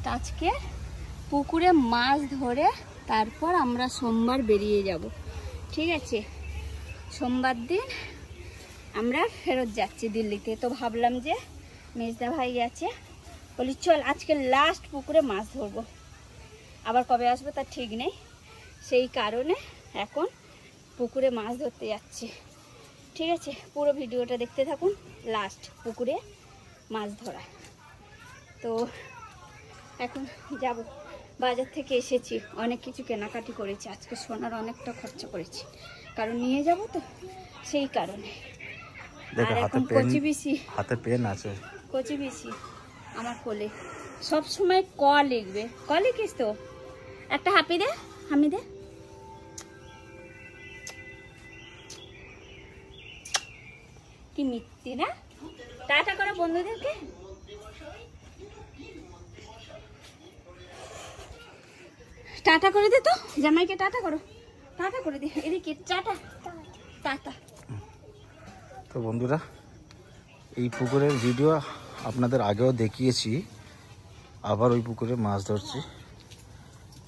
Last আজকে পুকুরে মাছ ধরে তারপর আমরা সোমবার বেরিয়ে যাব। ঠিক আছে, সোমবার দিন আমরা ফেরত যাচ্ছি দিল্লিতে। তো ভাবলাম যে মেজদা ভাই আছে, বলি চল আজকে লাস্ট পুকুরে মাছ ধরবো, আবার কবে আসবো তার ঠিক নেই, সেই কারণে এখন পুকুরে মাছ ধরতে যাচ্ছি। ঠিক আছে, পুরো ভিডিওটা দেখতে থাকুন, লাস্ট পুকুরে মাছ ধরা। তো এখন যাব, বাজার থেকে এসেছি, অনেক কিছু কেনাকাটি করেছি, আজকে সোনার অনেকটা খরচা করেছি, কারণ নিয়ে যাব তো সেই কারণে। আর এখন কচি বিশি হাতে পেন আছে, কচি বিশি আমার কোলে সব সময় ক লিখবে, ক লিখিস তো, একটা হাপি দে, হামি দে। কি মিথ্যে না, টাটা করো বন্ধুদেরকে। টাটা করে দে তো, জামাইকে টাটা করো, টাটা করে দে, এদিকে টাটা টাটা। তো বন্ধুরা, এই পুকুরের ভিডিও আপনাদের আগেও দেখিয়েছি, আবার ওই পুকুরে মাছ ধরছি,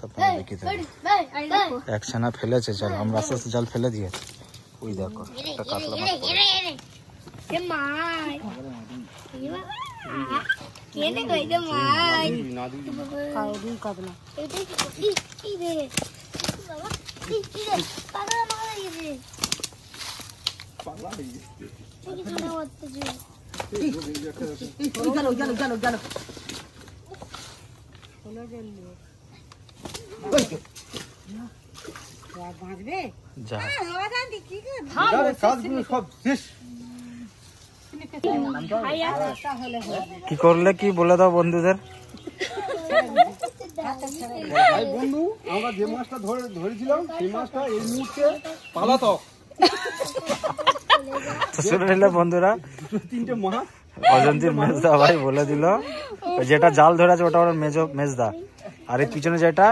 আপনারা দেখে থাকুন। একখানা ফেলেছে জাল, আমরা আস্তে আস্তে জাল ফেলে দিয়েছি। ওই দেখো একটা কাতলা মাছ কি করলে কি বলে দাও বন্ধুদের। ভাই বন্ধু, আমরা যে মাছটা ধরেছিলাম সেই মাছটা এই মুহূর্তে পালাতক। শুনে নিলে বন্ধুরা, তিনটে মাছ অজন্তীর মেজদা ভাই বলে দিল, যেটা জাল ধরে আছে ওটা ওর মেজদা, আর এই পিছনে যেটা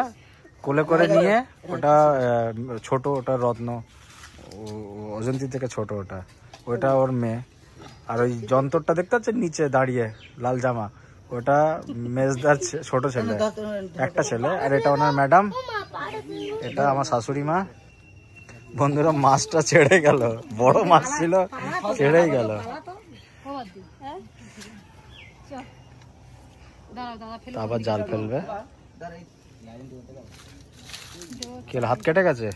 কোলে করে নিয়ে ওটা ছোট, ওটা রত্ন, অজন্তীর থেকে ছোট, ওটা ওর মেয়ে। আর ওই যন্ত্রটা দেখতে পাচ্ছেন নিচে দাঁড়িয়ে লাল জামা, ওটা মেজদার ছোট ছেলে, একটা ছেলে। আর এটা ওনার ম্যাডাম, এটা আমার শাশুড়ি মা। বন্ধুরা, মাছটা ছেড়ে গেল, বড় মাছ ছিল, ছেড়েই গেল। আবার জাল ফেলবে, হাত কেটে গেছে।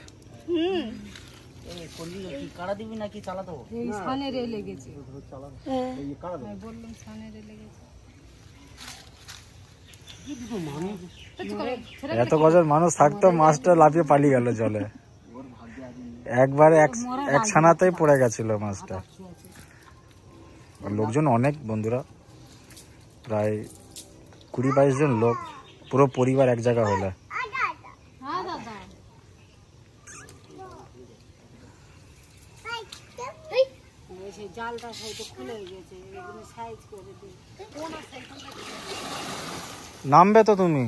এত কজন মানুষ থাকতো, মাছটা লাফিয়ে পালিয়ে গেল জলে, একবারে এক ছানাতেই পড়ে গেছিল মাছটা। লোকজন অনেক বন্ধুরা, প্রায় 20-22 জন লোক, পুরো পরিবার এক জায়গা হলে। নামবে তো তুমি?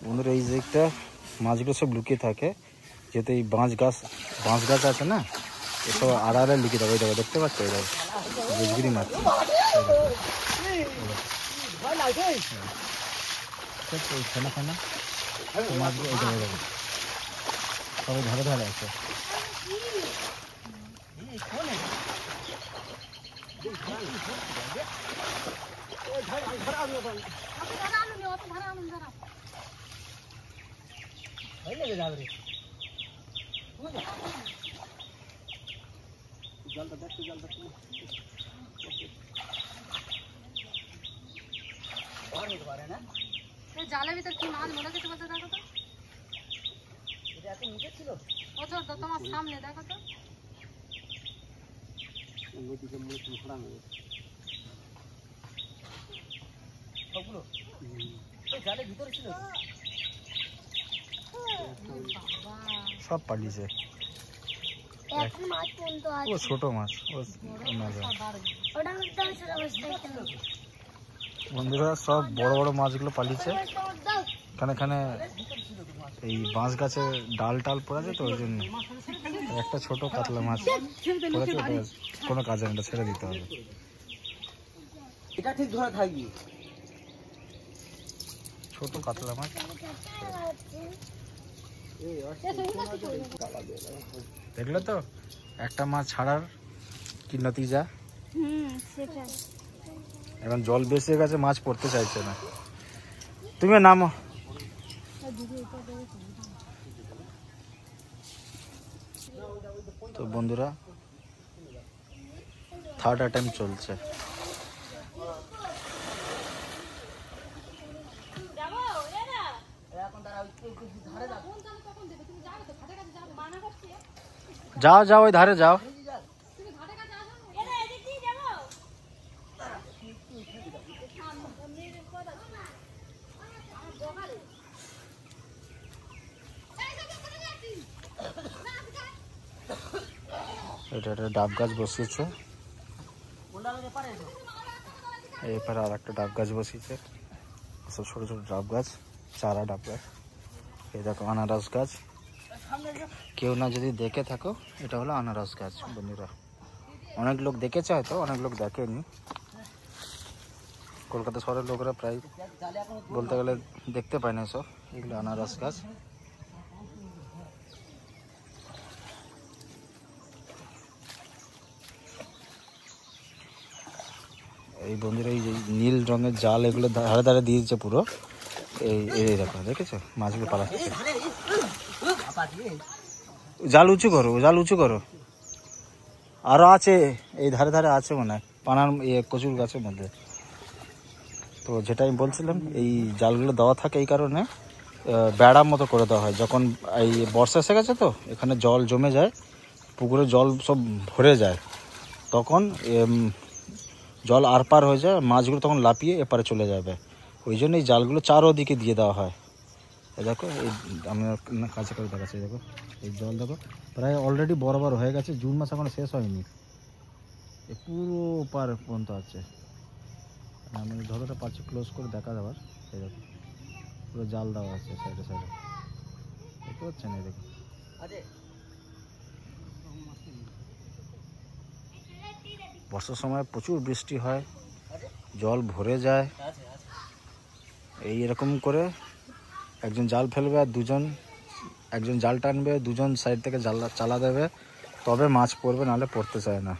বন্ধুরা, এই দিকটা মাছগুলো সব লুকিয়ে থাকে, যেহেতু এই বাঁশ গাছ আছে না, এসব আড়াআড়ে লুকিয়ে থাকে। ওই দেখো, দেখতে পাচ্ছ, ওই দেখো গুজগিরি মাছ, ফেনা ফেনা মাছগুলো ওই দেখো, সবাই ধারে ধারে আছে। জালের ভিতর কি মাছ মরে গেছে বলতে, দেখো তো, তোমার সামনে দেখো তো। সব পালিয়েছে, ও ছোট মাছ, বন্ধুরা সব বড় বড় মাছগুলো পালিয়েছে, এখানে এখানে এই বাঁশ গাছে ডাল টাল পড়েছে তো ওই জন্য। একটা ছোট কাতলা মাছ পড়েছে, ওটা কোনো কাজে না, ছেড়ে দিতে হবে। এটা ঠিক ধরে থাকবি। ছোট কাতলা মাছ দেখলে তো, একটা মাছ ছাড়ার কি নতিজা। সেটাই। এখন জল বেশি হয়ে গেছে, মাছ পড়তে চাইছে না। তুমি নামো। তো বন্ধুরা থার্ড অ্যাটেম্প চলছে। যাও যাও, ওই ধারে যাও। এটা একটা ডাব গাছ বসিয়েছে, এরপরে আর একটা ডাব গাছ বসিয়েছে, সব ছোট ছোট ডাব গাছ, চারা ডাব গাছ। এই দেখো আনারস গাছ, কেউ না যদি দেখে থাকো, এটা হলো আনারস গাছ বন্ধুরা। অনেক লোক দেখেছে হয়তো, অনেক লোক দেখেনি। কলকাতা শহরের লোকরা প্রায় বলতে গেলে দেখতে পায় না সব। এগুলো আনারস গাছ। এই বন্ধুরা এই যে নীল রঙের জাল, এগুলো ধারে ধারে দিয়েছে পুরো। এই দেখো, দেখেছো মাছগুলো পালাচ্ছে। জাল উঁচু করো, জাল উঁচু করো। আরো আছে, এই ধারে ধারে আছে মনে হয়, পানার কচুর গাছের মধ্যে। তো যেটা আমি বলছিলাম, এই জালগুলো দেওয়া থাকে এই কারণে, বেড়ার মতো করে দেওয়া হয়। যখন এই বর্ষা এসে গেছে তো এখানে জল জমে যায়, পুকুরে জল সব ভরে যায়, তখন জল আর পার হয়ে যায়, মাছগুলো তখন লাফিয়ে এপারে চলে যাবে। ওই জন্য এই জালগুলো চারোদিকে দিয়ে দেওয়া হয়। এই দেখো, এই আমি কাছে করে দেখাচ্ছি, দেখো এই জল দেখো প্রায় অলরেডি বরাবর হয়ে গেছে। জুন মাস এখনো শেষ হয়নি, এ পুরো পার পর্যন্ত আছে। আমি ধরোটা পাচ্ছি ক্লোজ করে দেখা যাবার। এই দেখো পুরো জাল দেওয়া আছে সাইডে সাইডে, দেখতে পাচ্ছেন? এই দেখো বর্ষার সময় প্রচুর বৃষ্টি হয়, জল ভরে যায়। এই এরকম করে একজন জাল ফেলবে আর একজন জাল টানবে, দুজন সাইড থেকে জাল চালা দেবে, তবে মাছ পড়বে, নাহলে পড়তে চায় না।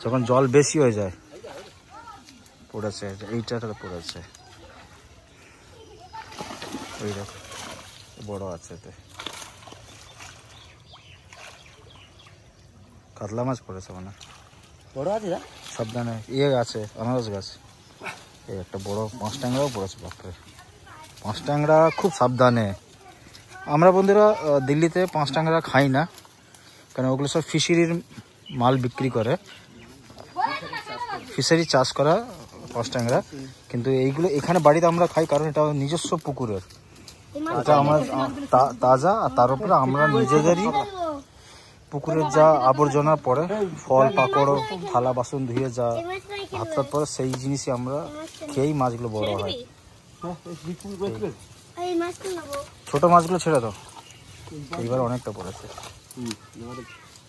যখন জল বেশি হয়ে যায় পড়েছে, এইটাতে পড়েছে, ওই দেখো বড় আছে, এতে কাতলা মাছ পড়েছে মানে বড় আছে, সাবধানে। আছে আনারস গাছ, এই একটা বড় পাঁচ ট্যাংরাও পড়েছে। বাপরে, পাঁচ ট্যাংরা খুব সাবধানে। আমরা বন্ধুরা দিল্লিতে পাঁচ ট্যাংরা খাই না, কারণ ওগুলো সব ফিশারির মাল বিক্রি করে, ফিশারি চাষ করা পাঁচ ট্যাংরা। কিন্তু এইগুলো এখানে বাড়িতে আমরা খাই, কারণ এটা নিজস্ব পুকুরের, এটা আমরা তাজা। আর তার উপরে আমরা নিজেদেরই পুকুরের যা আবর্জনা পড়ে, ফল পাকড় থালা বাসন ধুয়ে যা হাত পাত পরে, সেই জিনিসই আমরা খেয়েই মাছগুলো বড় হয়। ছোট মাছগুলো ছেড়ে দাও, এইবার অনেকটা পড়েছে।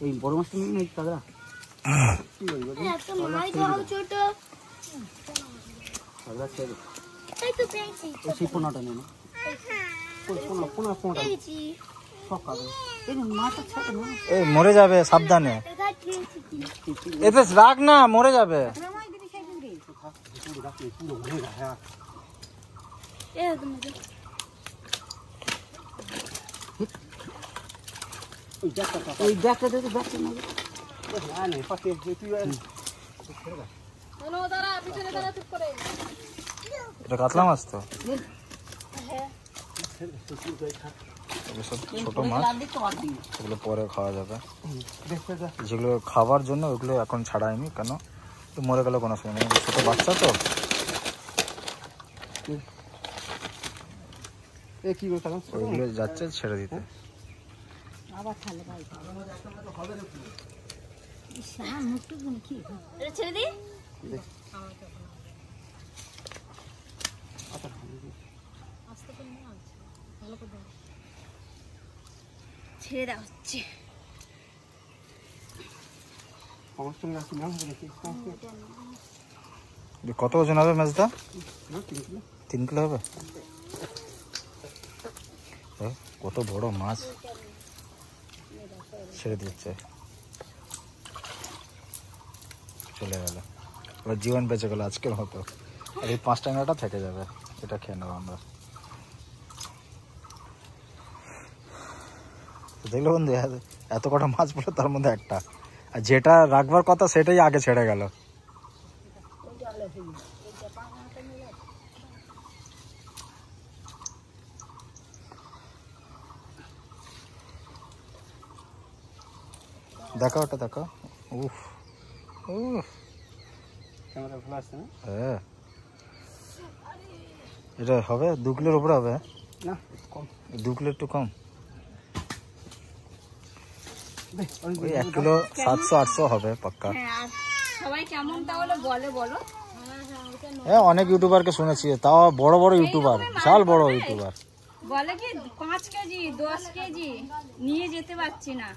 এই বড় মাছটা নেই কাদরা, সেই পোনাটা নেই না, এই মরে যাবে, সাবধানে। এতে রাখ না, মরে যাবে। এটা কাতলা মাছ তো, ছোট মাছ, ওগুলো পরে খাওয়া যাবে। যেগুলো খাওয়ার জন্য ওগুলো এখন ছাড়াইনি, কেন মরে গেলে কোনো সময় নেই, ছোট বাচ্চা তো। ওইগুলো যাচ্ছে ছেড়ে দিতে। ছেড়ে দিই। ছেড়ে দেওয়া হচ্ছে। কত ওজন হবে মাছটা? 3 কিলো হবে। কত বড় মাছ ছেড়ে দিচ্ছে, চলে গেল। এবার জীবন বেঁচে গেল আজকের মতো। আর এই 5 ট্যাংরাটা থেকে যাবে, এটা খেয়ে নেবো আমরা। দেখলো বন্ধু, এত কটা মাছ পড়লো, তার মধ্যে একটা, আর যেটা রাখবার কথা সেটাই আগে ছেড়ে গেল। দেখো ওটা দেখো, উফ উফ, ক্যামেরা ভালো আসছে না? হ্যাঁ এটা হবে 2 কিলোর উপরে হবে না, কম। 2 কিলো একটু কম, ওই ওই 1 কিলো 700-800 হবে পাক্কা। হ্যাঁ, আর সবাই কেমন তাহলে বলে বলো। হ্যাঁ অনেক ইউটিউবারকে শুনেছি, তাও বড় বড় ইউটিউবার, বিশাল বড় ইউটিউবার বলে কি 5 কেজি 10 কেজি নিয়ে যেতে পারছি না।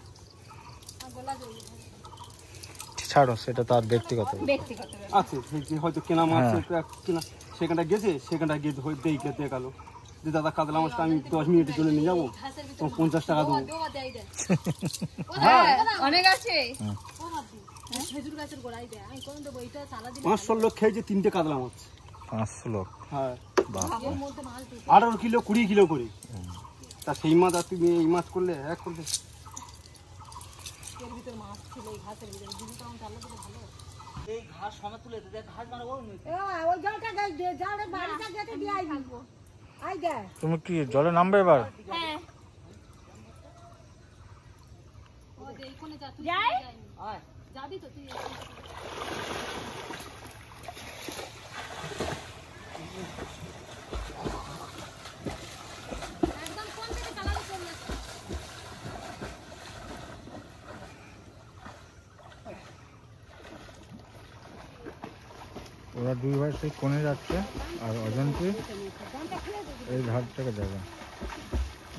ছাড়ো, সেটা তার ব্যক্তিগত। ব্যক্তিগত ব্যাপার। আছে, যে হয়তো কেনা মাছ হ্যাঁ। কেনা, সেখানটা গেছে, সেখানটা গিয়ে দেখে গেল যে দাদা কাতলা মাছটা আমি 10 মিনিটের জন্য নিয়ে যাবো, তোমার 50 টাকা দেবো। হ্যাঁ, অনেক আছে। 500 লোক খেয়েছে 3টে কাতলা মাছ। 500 লোক, হ্যাঁ, বাহ। 18 কিলো 20 কিলো করে। তা সেই মাছ আর তুমি এই মাছ করলে এক করবে। তুমি কি জলে নামবে এবার? হ্যাঁ যাই। ওরা 2 ভাই সেই কোণে যাচ্ছে, আর অজন্তি এই ধার থেকে যাবে।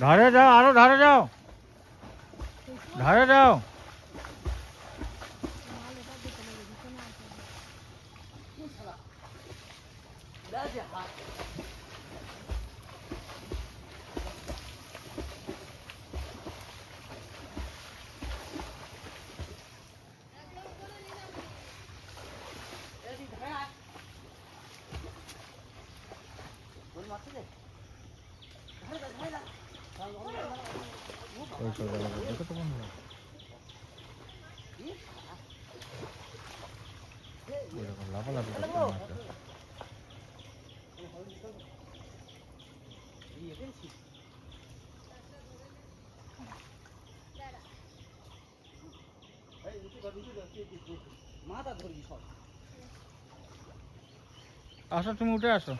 ধারে যাও, আরো ধারে যাও, ধারে যাও। দেখো তো বন্ধুরা, এরকম লাফালাফি করছে মাছটা। আসো, তুমি উঠে আসো।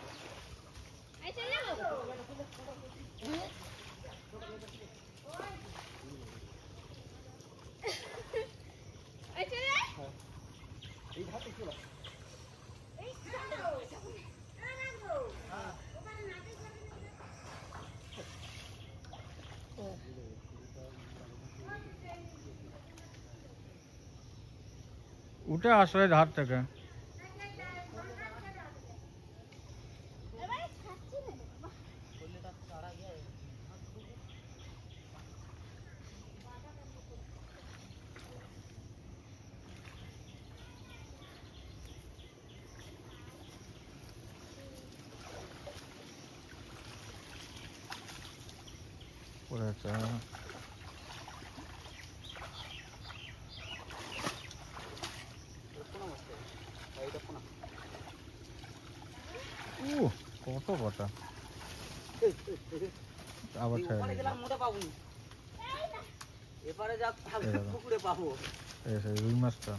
উঠে আসো এই ধার থেকে। পড়েছে। কত কটা আবার ছেড়ে রুই মাছটা।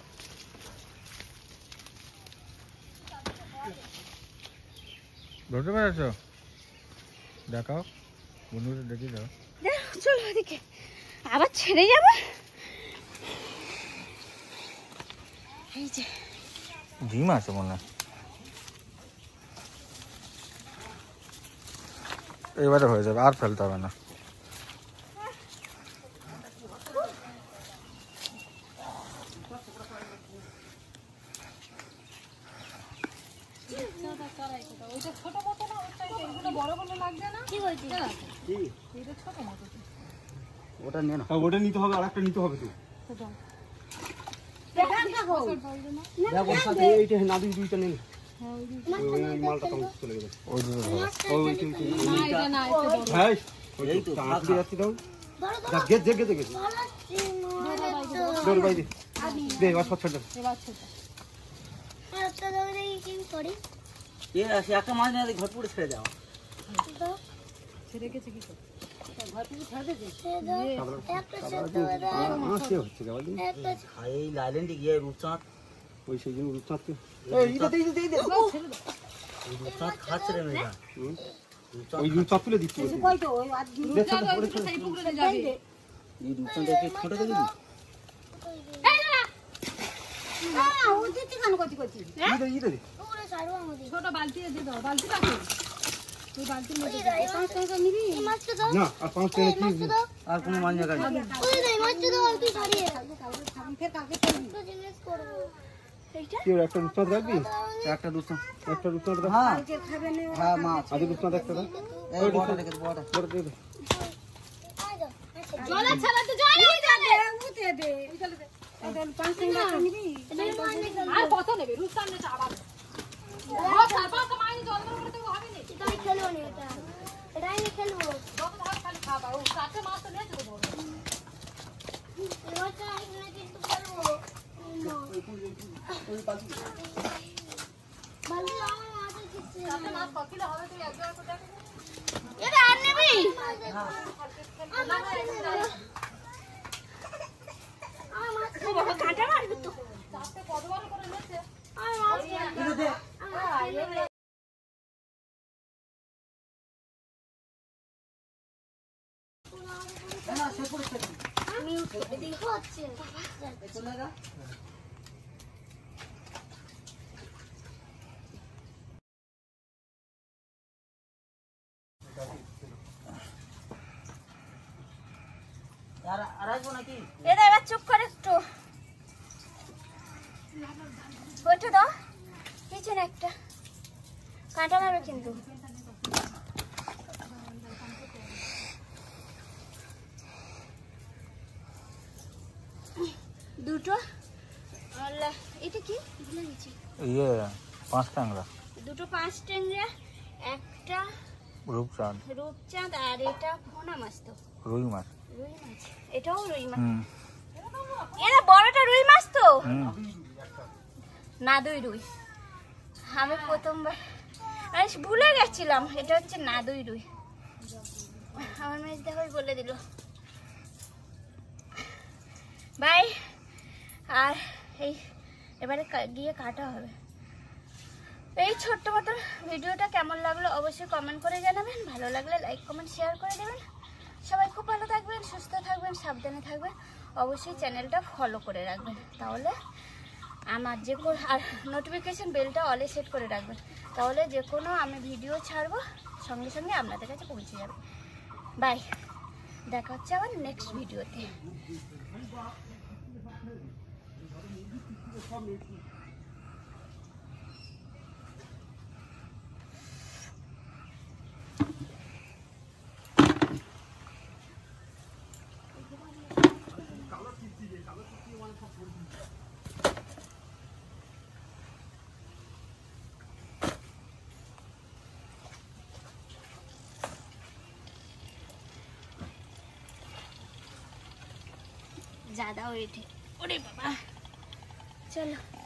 ধরতে পেরেছ? দেখাও বন্ধুদের, দেখি দাও। চলো ওদিকে, আবার ছেড়ে যাবে। এই যে ডিম আছে মনে হয়, এবারে হয়ে যাবে, আর ফেলতে হবে না। ওটা নিয়ে না, ওটা নিতে হবে, আর একটা নিতে হবে তো। দেখ ওর সাথে এইটা নাদুই দুইটা নেই, ওই মালটা তো চলে গেছে। ওই দুটো ধরো। হ্যাঁ এই তো আজকে যাচ্ছি দাও, দেখ গেট গেট গেট দৌড় বাই দে বাস পাচ্ছ না। এ আসে একটা মাছ নিয়ে ঘর পুরো ছেড়ে দাও। এই লাইলেন্ডে গিয়ে রূপচাঁদ, ওই সেই জন্য রূপচাঁদকে রূপচাঁদ খাচ্ছে রে মেয়েটা। ওই রূপচাঁদ তুলে দিচ্ছি। এই রূপচাঁদ একটু ছোট দেখবি? ছোট বালতি দিয়ে দাও, বালতি রাখো তুই বালতির মধ্যে না আর 5 টাকা কি আর কোনো মাছ জায়গা নেই। কি একটা রূপচাঁদ রাখবি, একটা দুটো একটা রূপচাঁদ রাখ। হ্যাঁ হ্যাঁ মাছ আজ রূপচাঁদ একটা রাখ, এই বড়টা রেখে বড়টা বড় দিয়ে দে। জলে ছাড়াতে জলে উঠে দে চলে দে আর কত নেবে রুস্তান নে আবার ও সারবা তো মাইনি জল করে তো হবে না এটাই খেলবো না, এটাই খেলবো। যত ভাত খালি খাবা ও সাথে মাছ তো নিয়ে চলে বড় এবারটা এখানে কিন্তু খেলবো। বালতি আমার মাথায় কিচ্ছে সাথে মাছ ককিলো হবে তুই এক জায়গা করে এটা আর নেবি? কাঁটা মারবি তো। সাথে কতবার করে নিয়েছে আর মাছ আমি দেখো হচ্ছে আর আসবো নাকি? এটা এবার চুপ করে একটু ওইটা দাও, পিছনে একটা কাঁটা মারবে কিন্তু। দুটো আল্লাহ, এটা কি ভুলে গেছি। ইয়ে 5 টাংরা দুটো 5 ট্যাংরা, একটা রূপচাঁদ, রূপচাঁদ, আর এটা ভোনা মাছ তো রুই মাছ। রুই মাছ, এটাও রুই মাছ। হুম এরা বড়টা রুই মাছ তো হুম নাদুই রুই। আমি প্রথমবার ভুলে গেছিলাম এটা হচ্ছে নাদুই রুই। আমার মেজ দেখো বলে দিল বাই। আর এই এবারে গিয়ে কাটা হবে। এই ছোট্ট মতো ভিডিওটা কেমন লাগলো অবশ্যই কমেন্ট করে জানাবেন। ভালো লাগলে লাইক কমেন্ট শেয়ার করে দেবেন। সবাই খুব ভালো থাকবেন, সুস্থ থাকবেন, সাবধানে থাকবেন। অবশ্যই চ্যানেলটা ফলো করে রাখবেন, তাহলে আমার যে কোনো আর নোটিফিকেশান বেলটা অলে সেট করে রাখবেন, তাহলে যে কোনো আমি ভিডিও ছাড়বো সঙ্গে সঙ্গে আপনাদের কাছে পৌঁছে যাবে। বাই, দেখা হচ্ছে আবার নেক্সট ভিডিওতে। ज़्यादा वेट है, अरे बाबा चलो।